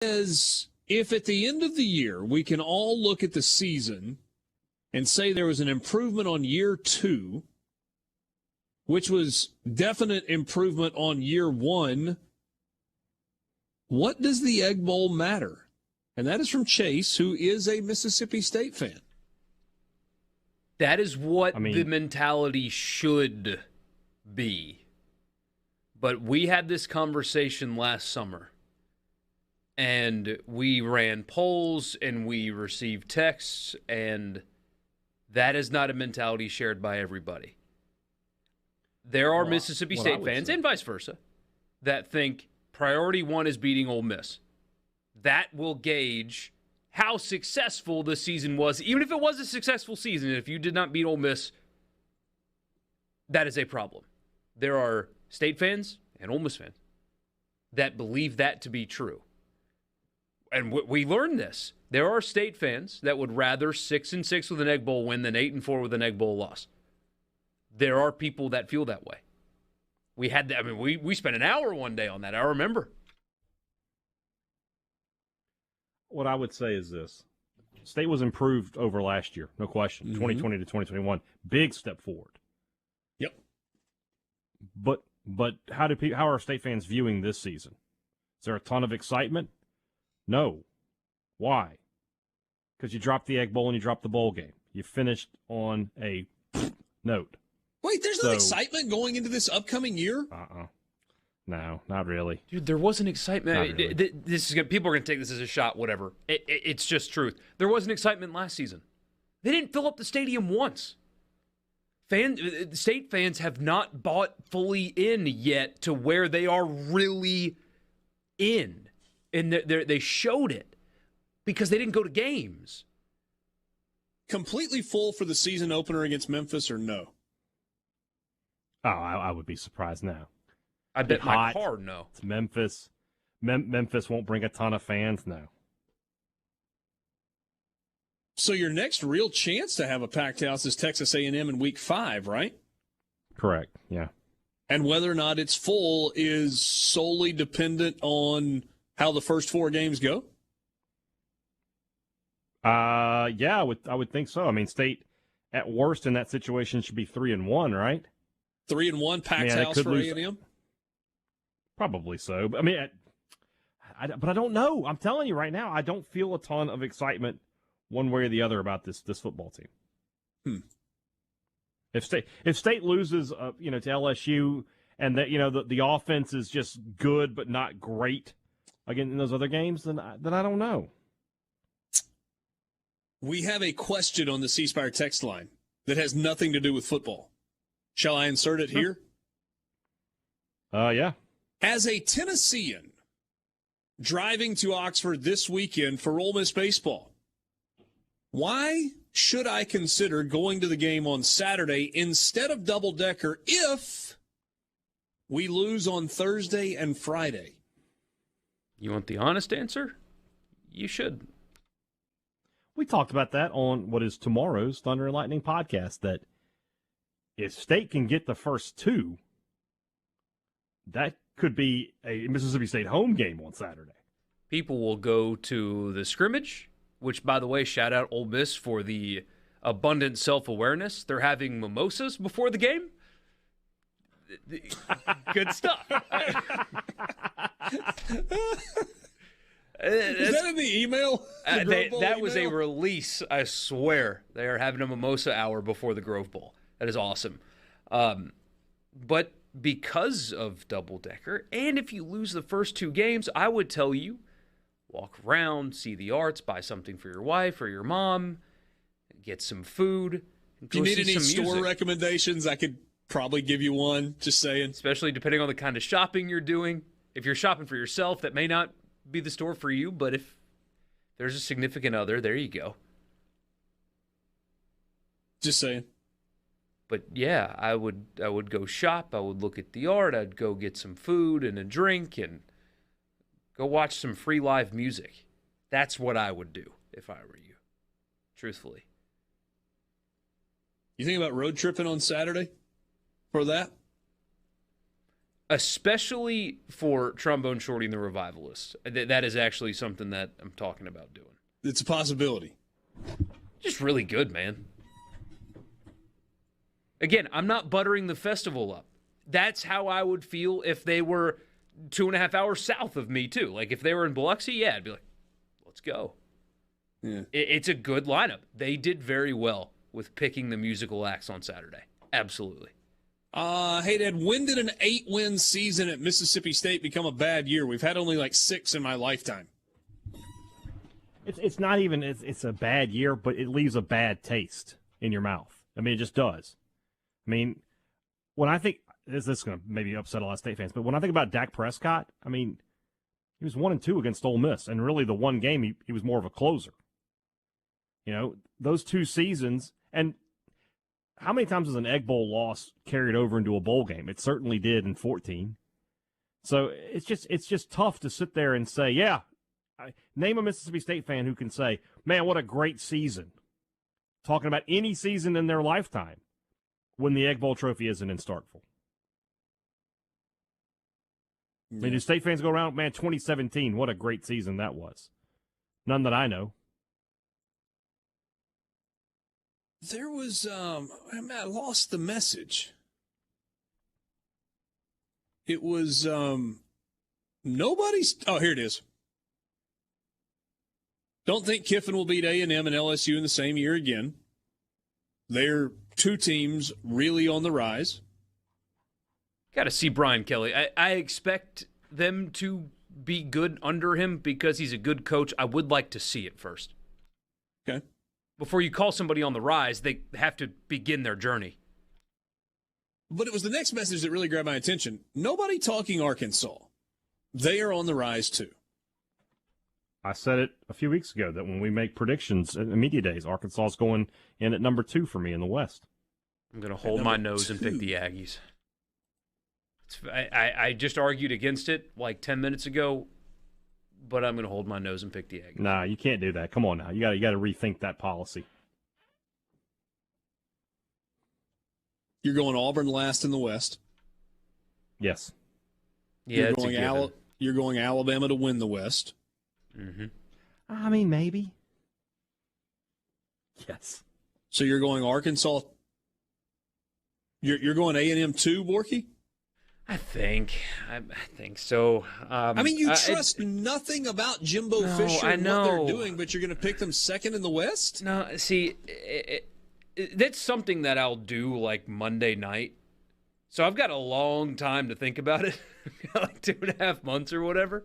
is if at the end of the year we can all look at the season and say there was an improvement on year 2, which was definite improvement on year 1, what does the Egg Bowl matter? And that is from Chase, who is a Mississippi State fan. That is what the mentality should be. But we had this conversation last summer. And we ran polls and we received texts, and that is not a mentality shared by everybody. There are Mississippi State fans, and vice versa, that think priority 1 is beating Ole Miss. That will gauge how successful the season was. Even if it was a successful season, if you did not beat Ole Miss, that is a problem. There are State fans and Ole Miss fans that believe that to be true. And we learned this. There are State fans that would rather 6-6 with an Egg Bowl win than 8-4 with an Egg Bowl loss. There are people that feel that way. We had that. I mean, we spent an hour one day on that. I remember. What I would say is this: State was improved over last year, no question. 2020 to 2021, big step forward. Yep. But how are State fans viewing this season? Is there a ton of excitement? No. Why? Because you dropped the Egg Bowl and you dropped the bowl game. You finished on a note. Wait, there's no excitement going into this upcoming year? No, not really. Dude, there wasn't excitement. Really. People are going to take this as a shot, whatever. It's just truth. There wasn't excitement last season. They didn't fill up the stadium once. State fans have not bought fully in yet to where they are really in. And they showed it because they didn't go to games. Completely full for the season opener against Memphis or no? Oh, I would be surprised now. I bet my car no. It's Memphis. Memphis won't bring a ton of fans now. So your next real chance to have a packed house is Texas A&M in Week 5, right? Correct, yeah. And whether or not it's full is solely dependent on how the first 4 games go? Yeah, I would think so. I mean, State, at worst in that situation, should be 3-1, right? 3-1, packed house for A&M? Probably so. I mean, but I don't know. I'm telling you right now, I don't feel a ton of excitement one way or the other about this football team. If State loses, to LSU, and that the offense is just good but not great again in those other games, then I don't know. We have a question on the C Spire text line that has nothing to do with football. Shall I insert it here? Yeah. As a Tennessean driving to Oxford this weekend for Ole Miss baseball, why should I consider going to the game on Saturday instead of double-decker if we lose on Thursday and Friday? You want the honest answer? You should. We talked about that on what is tomorrow's Thunder and Lightning podcast, that if State can get the first 2, that could be a Mississippi State home game on Saturday. People will go to the scrimmage, which, by the way, shout out Ole Miss for the abundant self-awareness. They're having mimosas before the game. Good stuff. Is that in the email? That was a release, I swear. They are having a mimosa hour before the Grove Bowl. That is awesome. But because of double-decker, and if you lose the first 2 games, I would tell you, walk around, see the arts, buy something for your wife or your mom, get some food. If you need any store recommendations, I could probably give you one, just saying. Especially depending on the kind of shopping you're doing. If you're shopping for yourself, that may not be the store for you, but if there's a significant other, there you go. Just saying. But yeah, I would go shop. I would look at the art. I'd go get some food and a drink and go watch some free live music. That's what I would do if I were you, truthfully. You think about road tripping on Saturday for that? especially for Trombone Shorty and the Revivalists. That is actually something that I'm talking about doing. It's a possibility. Just really good, man. Again, I'm not buttering the festival up. That's how I would feel if they were 2.5 hours south of me, too. Like, if they were in Biloxi, yeah, I'd be like, let's go. Yeah. It's a good lineup. They did very well with picking the musical acts on Saturday. Absolutely. Hey, Dad, when did an 8-win season at Mississippi State become a bad year? We've had only like 6 in my lifetime. It's not even it's a bad year, but it leaves a bad taste in your mouth. I mean, it just does. I mean, when I think this is going to maybe upset a lot of State fans, but when I think about Dak Prescott, I mean, he was 1-2 against Ole Miss, and really the one game he was more of a closer. You know, those 2 seasons, and how many times has an Egg Bowl loss carried over into a bowl game? It certainly did in 14. So it's just tough to sit there and say, yeah, name a Mississippi State fan who can say, man, what a great season. Talking about any season in their lifetime when the Egg Bowl trophy isn't in Starkville. Yeah. I mean, do State fans go around, man, 2017, what a great season that was? None that I know. There was, I lost the message. It was, nobody's, oh, here it is. Don't think Kiffin will beat A&M and LSU in the same year again. They're 2 teams really on the rise. Got to see Brian Kelly. I expect them to be good under him because he's a good coach. I would like to see it first. Okay. Before you call somebody on the rise, they have to begin their journey. But it was the next message that really grabbed my attention. Nobody talking Arkansas. They are on the rise, too. I said it a few weeks ago that when we make predictions at the media days, Arkansas is going in at number 2 for me in the West. I'm going to hold my nose and pick the Aggies. I just argued against it like 10 minutes ago, but I'm going to hold my nose and pick the Aggies. Nah, you can't do that. Come on now. You got to rethink that policy. You're going Auburn last in the West. Yes. Yeah, you're going Alabama to win the West. Mm-hmm. I mean, maybe. Yes. So you're going Arkansas. You're going A&M too, Borky? I think so. I mean, you trust nothing about Jimbo Fisher and what they're doing, but you're going to pick them second in the West? No, see, that's something that I'll do like Monday night. So I've got a long time to think about it, like 2.5 months or whatever.